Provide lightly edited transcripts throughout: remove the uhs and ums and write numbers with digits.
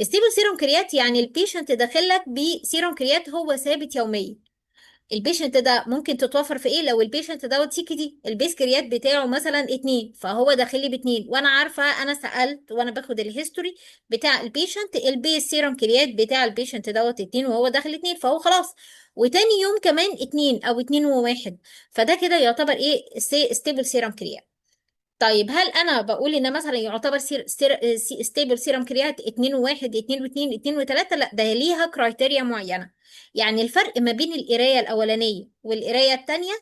ستيبل سيروم كريات يعني البيشنت داخل لك بسيروم كريات هو ثابت يوميا. البيشنت ده ممكن تتوفر في ايه؟ لو البيشنت دوت سي كي دي البيس كريات بتاعه مثلا 2، فهو داخل لي باتنين، وانا عارفه، انا سالت وانا باخد الهيستوري بتاع البيشنت، البيس سيروم كريات بتاع البيشنت دوت 2 وهو داخل 2، فهو خلاص. وتاني يوم كمان 2 او 2 و1، فده كده يعتبر ايه؟ ستيبل سيروم كريات. طيب هل انا بقول ان مثلا يعتبر ستيبل سيرم كريات 2 و1 2 و2 2 و3؟ لا، ده ليها كرايتيريا معينه. يعني الفرق ما بين القرايه الاولانيه والقرايه الثانيه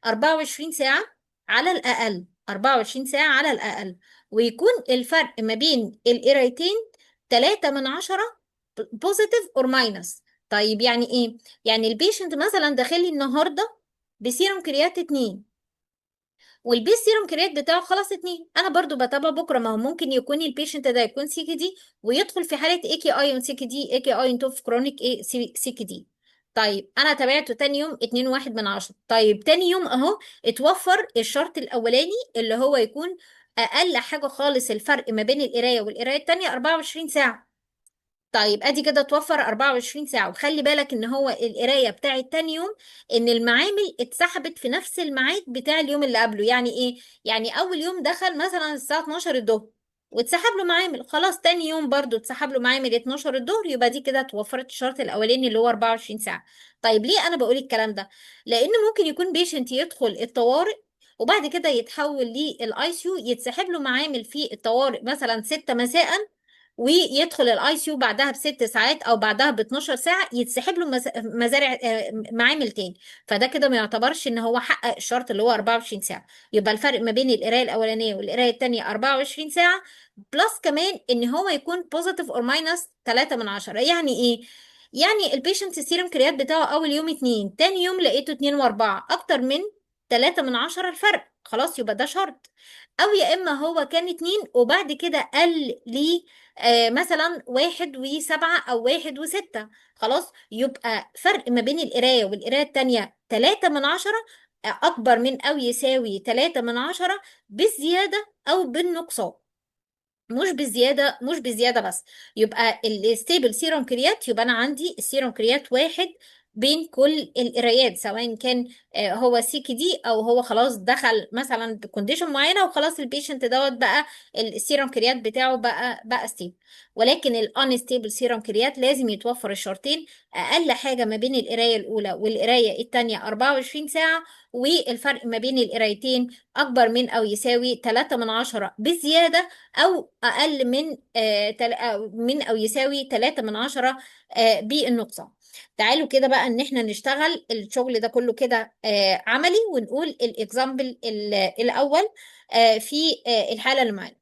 24 ساعه على الاقل، 24 ساعه على الاقل. ويكون الفرق ما بين القرايتين 3 من 10 بوزيتيف اور ماينس. طيب يعني ايه؟ يعني البيشنت مثلا داخل لي النهارده بسيرم كريات 2، والبيس سيروم كريات بتاعه خلاص 2، انا برضو بتابع بكره. ما هو ممكن يكون البيشنت ده يكون سي كي دي ويدخل في حاله اي كي اي سي كي دي، اي كي اي انتو في كرونيك اي سي كي دي. طيب انا تابعته تاني يوم 2.1 من 10. طيب تاني يوم اهو اتوفر الشرط الاولاني اللي هو يكون اقل حاجه خالص الفرق ما بين القرايه والقرايه التانيه 24 ساعه. طيب ادي كده توفر 24 ساعة. وخلي بالك ان هو القراية بتاعت تاني يوم ان المعامل اتسحبت في نفس الميعاد بتاع اليوم اللي قبله. يعني ايه؟ يعني اول يوم دخل مثلا الساعة 12 الظهر واتسحب له معامل، خلاص تاني يوم برضو اتسحب له معامل 12 الظهر، يبقى دي كده توفرت الشرط الاولاني اللي هو 24 ساعة. طيب ليه انا بقول الكلام ده؟ لان ممكن يكون بيشنت يدخل الطوارئ وبعد كده يتحول للاي سي يو، يتسحب له معامل في الطوارئ مثلا 6 مساء، ويدخل الاي سي يو بعدها ب6 ساعات او بعدها ب 12 ساعه يتسحب له مزارع معامل تاني. فده كده ما يعتبرش ان هو حقق الشرط اللي هو 24 ساعه. يبقى الفرق ما بين القرايه الاولانيه والقرايه التانيه 24 ساعه، بلس كمان ان هو يكون بوزيتيف اور ماينس 3 من 10. يعني ايه؟ يعني البيشنت السيرم كريات بتاعه اول يوم 2، تاني يوم لقيته 2 و4، اكتر من 3 من 10 الفرق، خلاص يبقى ده شرط. او يا اما هو كان 2 وبعد كده قل ليه مثلا 1 و7 أو 1 و6، خلاص يبقى فرق ما بين القراية والقراية التانية 3 من 10، أكبر من أو يساوي 3 من 10 بالزيادة أو بالنقصان. مش بزيادة، مش بزيادة بس. يبقى الستيبل سيروم كريات، يبقى أنا عندي السيروم كريات 1 بين كل القرايات، سواء كان هو سي كي دي او هو خلاص دخل مثلا بكونديشن معينه وخلاص البيشنت دوت بقى السيروم كريات بتاعه بقى ستيبل. ولكن الانستيبل سيروم كريات لازم يتوفر الشرطين، اقل حاجه ما بين القرايه الاولى والقرايه الثانيه 24 ساعه، والفرق ما بين القرايتين اكبر من او يساوي 3 من 10 بزياده، او اقل من من او يساوي 3 من 10 بالنقصان. تعالوا كده بقى ان احنا نشتغل الشغل ده كله كده عملي، ونقول الاكزامبل الاول في الحالة اللي معانا.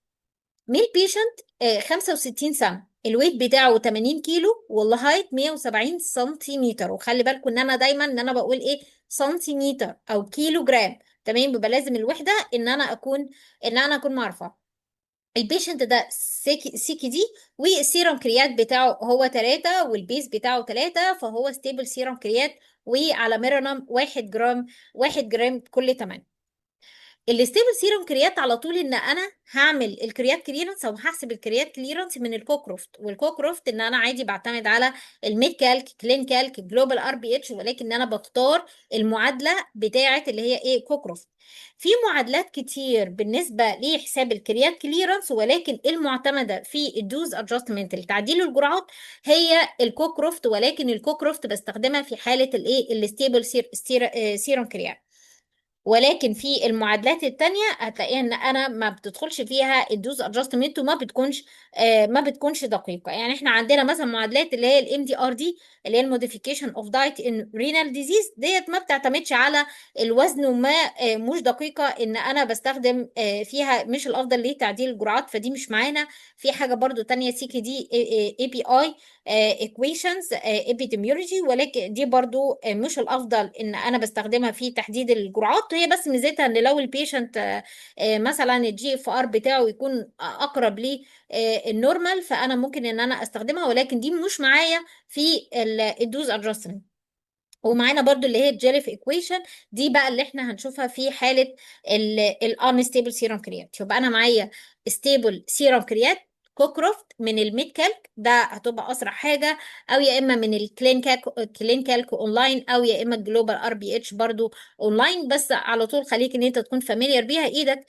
ميل بيشنت 65 سنة، الويت بتاعه 80 كيلو والهايت 170 سنتيمتر. وخلي بالكم ان انا دايما ان انا بقول ايه؟ سنتيمتر او كيلو جرام. تمام، بيبقى لازم الوحدة ان انا اكون معرفة. البيشنت ده سي كي دي، والسيرم كريات بتاعه هو 3 والبيس بتاعه 3، فهو ستيبل سيرم كريات، وعلى ميرونم 1 جرام، 1 جرام كل 8. الستيبل سيرم كريات على طول ان انا هعمل الكريات كليرنس او هحسب الكريات كليرنس من الكوكروفت. والكوكروفت ان انا عادي بعتمد على الميد كالك، كلين كالك، جلوبال ار بي اتش، ولكن انا بختار المعادله بتاعه اللي هي ايه؟ كوكروفت. في معادلات كتير بالنسبه لحساب الكريات كليرنس، ولكن المعتمده في الدوز ادجستمنت لتعديل الجرعات هي الكوكروفت. ولكن الكوكروفت بستخدمها في حاله الايه؟ الستيبل سيرم كريات. ولكن في المعادلات التانية هتلاقيها ان انا ما بتدخلش فيها الدوز ادجستمنت، وما بتكونش ما بتكونش دقيقة. يعني احنا عندنا مثلا معادلات اللي هي الام دي ار دي، اللي هي الموديفيكيشن اوف دايت ان رينال ديزيز، ديت ما بتعتمدش على الوزن، وما مش دقيقة ان انا بستخدم فيها، مش الافضل ليه تعديل الجرعات، فدي مش معانا. في حاجة برضو تانية سي كي دي اي بي اي equations epidemiology، ولكن دي برضو مش الافضل ان انا بستخدمها في تحديد الجرعات. هي بس ميزتها ان لو البيشنت مثلا الجي اف ار بتاعه يكون اقرب للنورمال، فانا ممكن ان انا استخدمها، ولكن دي مش معايا في الدوز ادجستمنت. ومعانا برضو اللي هي الجيريف ايكويشن، دي بقى اللي احنا هنشوفها في حالة الانستيبل سيرم كريات. يبقى انا معايا ستيبل سيرم كريات كوكروفت من الميد كالك، ده هتبقى اسرع حاجه، او يا اما من الكلين كالك اونلاين، او يا اما الجلوبال ار بي اتش برضو اونلاين. بس على طول خليك ان انت تكون فاميليار بيها. ايدك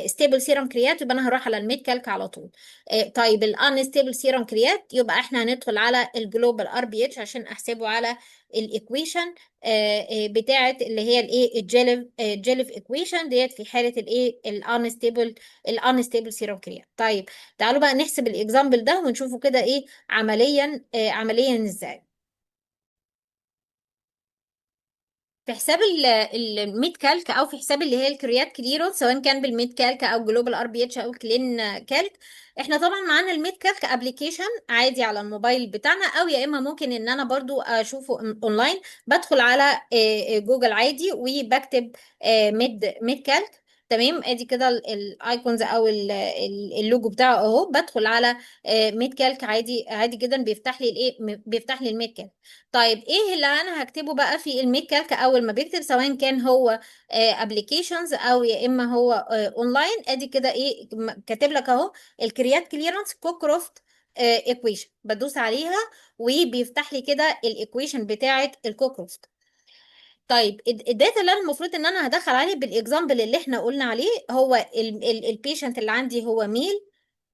ستيبل سيرم كريات، يبقى انا هروح على الميد كالك على طول. طيب الان ستيبل سيرم كريات، يبقى احنا هندخل على الجلوبال ار بي اتش عشان احسبه على الايكويشن بتاعه اللي هي الايه الجيلف ايكويشن ديت في حاله الايه الانستيبل سيرم كريات. طيب تعالوا بقى نحسب الاكزامبل ده ونشوفه كده ايه عمليا، عمليا ازاي. في حساب الميد كالك، او في حساب اللي هي الكريات كليرون، سواء كان بالميد كالك او جلوبال ار بي اتش او كلين كالك، احنا طبعا معانا الميد كالك ابلكيشن عادي على الموبايل بتاعنا، او يا اما ممكن ان انا برضو اشوفه اونلاين. بدخل على جوجل عادي وبكتب ميد كالك. تمام، ادي كده الايكونز او اللوجو بتاعه اهو. بدخل على ميد كالك عادي، عادي جدا، بيفتح لي الايه، بيفتح لي الميد كالك. طيب ايه اللي انا هكتبه بقى في الميد كالك اول ما بيكتب، سواء كان هو ابلكيشنز او يا اما هو اونلاين؟ ادي كده ايه كاتب لك اهو الكريات كليرنس كوكروفت ايكويشن. بدوس عليها وبيفتح لي كده الايكويشن بتاعه الكوكروفت. طيب الداتا اللي انا المفروض ان انا هدخل عليه بالاكزامبل اللي احنا قلنا عليه، هو البيشنت اللي عندي هو ميل،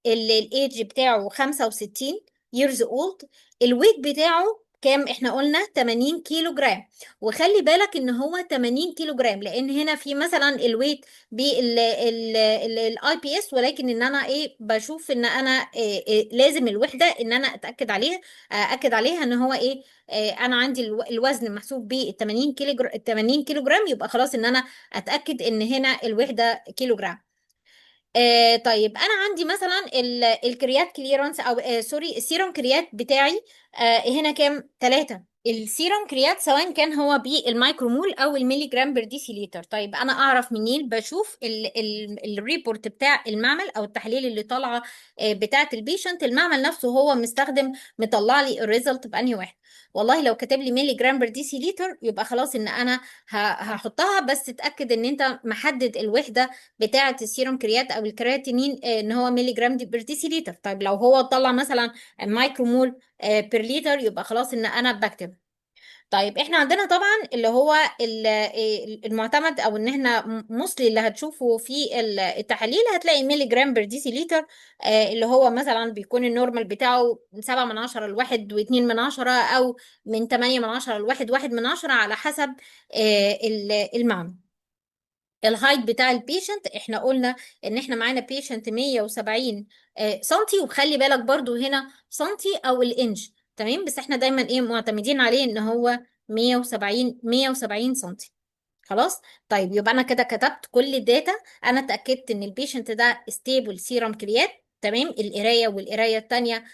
اللي الايدج بتاعه 65 years old. الويت بتاعه كام؟ احنا قلنا 80 كيلو جرام. وخلي بالك ان هو 80 كيلو جرام، لان هنا في مثلا الويت بالاي بي اس، ولكن ان انا ايه بشوف ان انا لازم الوحده ان انا اتاكد عليها، اكد عليها ان هو ايه، انا عندي الوزن محسوب ب 80 كيلو 80 كيلو جرام، يبقى خلاص ان انا اتاكد ان هنا الوحده كيلو جرام. طيب انا عندي مثلا الكريات كليرانس، او سوري السيروم كريات بتاعي هنا كام؟ 3. السيروم كريات سواء كان هو بالمايكرومول او الميلي جرام بر ديسيليتر. طيب انا اعرف منين؟ بشوف الريبورت بتاع المعمل او التحليل اللي طالعه بتاعه البيشنت. المعمل نفسه هو مستخدم مطلع لي الريزلت بانهي واحد. والله لو كاتب لي ميلي جرام بر ديسيليتر، يبقى خلاص ان انا هحطها، بس اتاكد ان انت محدد الوحده بتاعه السيروم كريات او الكرياتينين ان هو ميلي جرام دي بر ديسيليتر. طيب لو هو طلع مثلا مايكرومول بير لتر، يبقى خلاص ان انا بكتب. طيب احنا عندنا طبعا اللي هو المعتمد، او ان احنا موصلي اللي هتشوفه في التحاليل، هتلاقي ميلي جرام بر ديسي لتر، اللي هو مثلا بيكون النورمال بتاعه من 7 من 10 لواحد واتنين من 10، او من 8 من 10 لواحد واحد من 10، على حسب المعنى. الهايت بتاع البيشنت احنا قلنا ان احنا معانا بيشنت 170 سنتي، وخلي بالك برضو هنا سنتي او الانش. تمام، بس احنا دايما ايه معتمدين عليه ان هو 170 سنتي. خلاص. طيب يبقى انا كده كتبت كل الداتا. انا اتاكدت ان البيشنت ده ستيبل سيرم كريات. تمام، القرايه والقرايه التانيه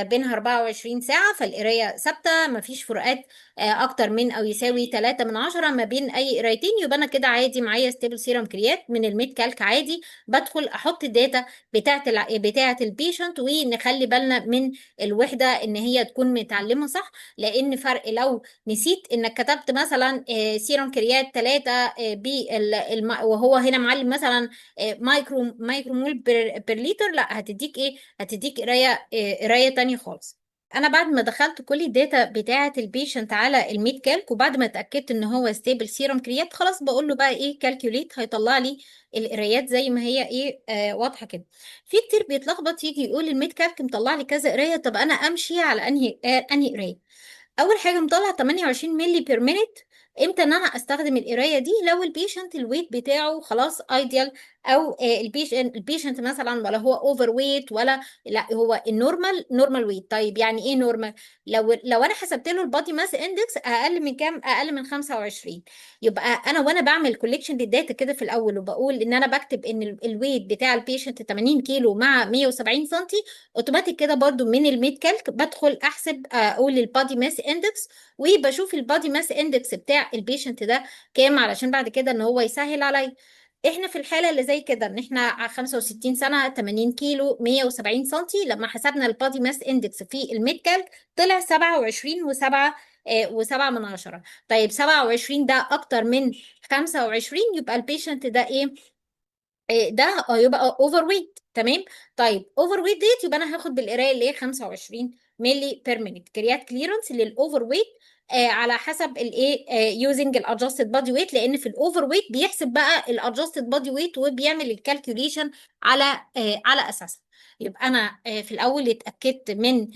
بينها 24 ساعه، فالقرايه ثابته، مفيش فروقات اكتر من او يساوي 3 من 10 ما بين اي قرايتين. يبقى انا كده عادي معايا ستيبل سيرم كريات من الميد كالك عادي. بدخل احط الداتا بتاعه البيشنت، ونخلي بالنا من الوحده ان هي تكون متعلمه صح. لان فرق لو نسيت انك كتبت مثلا سيروم كريات 3 وهو هنا معلم مثلا مايكرو مول بير لتر، لا هتديك ايه، هتديك قرايه تانية خالص. انا بعد ما دخلت كل الداتا بتاعه البيشنت على الميد كالك، وبعد ما اتاكدت ان هو ستيبل سيروم كريات، خلاص بقول له بقى ايه كالكوليت، هيطلع لي القرايات زي ما هي ايه واضحه كده. في كتير بيتلخبط يجي يقول الميد كالك مطلع لي كذا قرايه، طب انا امشي على انهي قرايه؟ اول حاجه مطلع 28 مللي بير مينيت. امتى ان انا استخدم القرايه دي؟ لو البيشنت الويت بتاعه خلاص ايديال، او البيشنت مثلا ولا هو اوفر ويت، ولا لا هو النورمال نورمال ويت. طيب يعني ايه نورمال؟ لو انا حسبت له البادي ماس اندكس اقل من كام؟ اقل من 25. يبقى انا وانا بعمل كوليكشن للداتا كده في الاول، وبقول ان انا بكتب ان الويت بتاع البيشنت 80 كيلو مع 170 سنتي، اوتوماتيك كده برضو من الميد كالك بدخل احسب اقول البادي ماس اندكس، وبشوف البادي ماس اندكس بتاع البيشنت ده كام، علشان بعد كده ان هو يسهل عليا. احنا في الحاله اللي زي كده ان احنا على 65 سنه، 80 كيلو، 170 سنتي، لما حسبنا البادي ماس اندكس في الميد كالك طلع 27 و7 و7 من 10. طيب 27 ده اكتر من 25، يبقى البيشنت ده ايه؟ ده يبقى اوفر ويت. تمام. طيب اوفر ويت ديت يبقى انا هاخد بالقرايه اللي هي 25 ملي بير مينيت كريات كليرنس للاوفر ويت، على حسب الايه يوزنج الادجستد بادي ويت، لان في الاوفر ويت بيحسب بقى الادجستد بادي ويت وبيعمل الكالكوليشن على على اساسها. يبقى انا في الاول اتاكدت من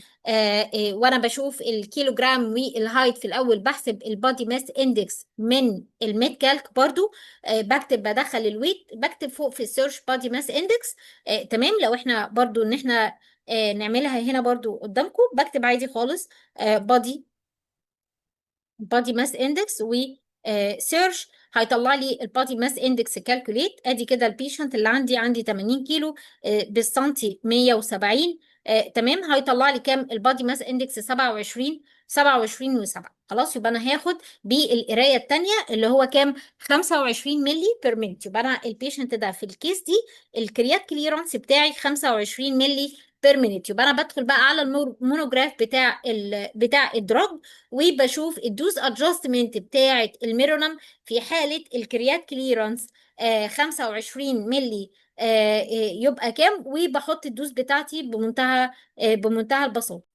وانا بشوف الكيلو جرام والهايت في الاول بحسب البادي ماس اندكس من الميد كالك برضو. بكتب بدخل الويت، بكتب فوق في السيرش بادي ماس اندكس. تمام. لو احنا برضو ان احنا نعملها هنا برضو قدامكم، بكتب عادي خالص بادي ماس اندكس و سيرش، هيطلع لي البادي ماس اندكس كالكوليت. ادي كده البيشنت اللي عندي 80 كيلو بالسنتي 170. تمام. هيطلع لي كام البادي ماس اندكس؟ 27 و7. خلاص، يبقى انا هاخد بالقرايه الثانيه اللي هو كام؟ 25 ملي بير مينت. يبقى انا البيشنت ده في الكيس دي الكريات كليرانس بتاعي 25 ملي بير مينت. يبقى انا بدخل بقى على المونوجراف بتاع الدراج، وبشوف الدوز ادجستمنت بتاعه الميرونم في حاله الكريات كليرانس 25 ملي يبقى كام، وبحط الدوز بتاعتي بمنتهى البساطه.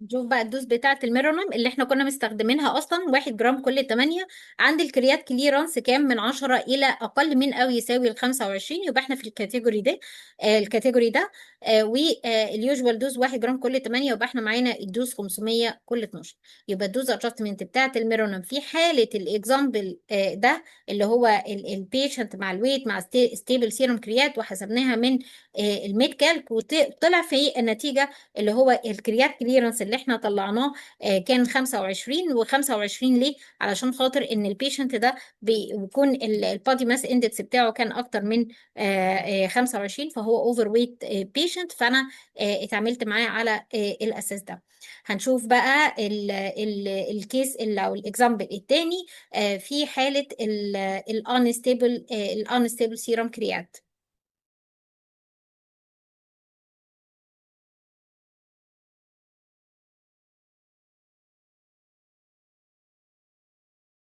نشوف بقى الدوز بتاعة الميرونوم اللي احنا كنا مستخدمينها اصلا 1 جرام كل 8. عند الكريات كليرانس كام؟ من 10 الى اقل من او يساوي ال 25. يبقى احنا في الكاتيجوري ده، الكاتيجوري ده. واليوجوال دوز 1 جرام كل 8، يبقى احنا معانا الدوز 500 كل 12. يبقى الدوز ادجستمنت بتاعة الميرونوم في حالة الاكزامبل ده اللي هو البيشنت مع الويت مع ستيبل سيروم كريات، وحسبناها من الميد كالك، وطلع في النتيجة اللي هو الكريات كليرنس اللي احنا طلعناه كان 25. و25 ليه؟ علشان خاطر ان البيشنت ده بيكون البادي ماس اندكس بتاعه كان اكتر من 25، فهو اوفر ويت بيشنت. فانا اتعاملت معاه على الاساس ده. هنشوف بقى الكيس او الاكزامبل الثاني في حالة الانستيبل سيرم كريات.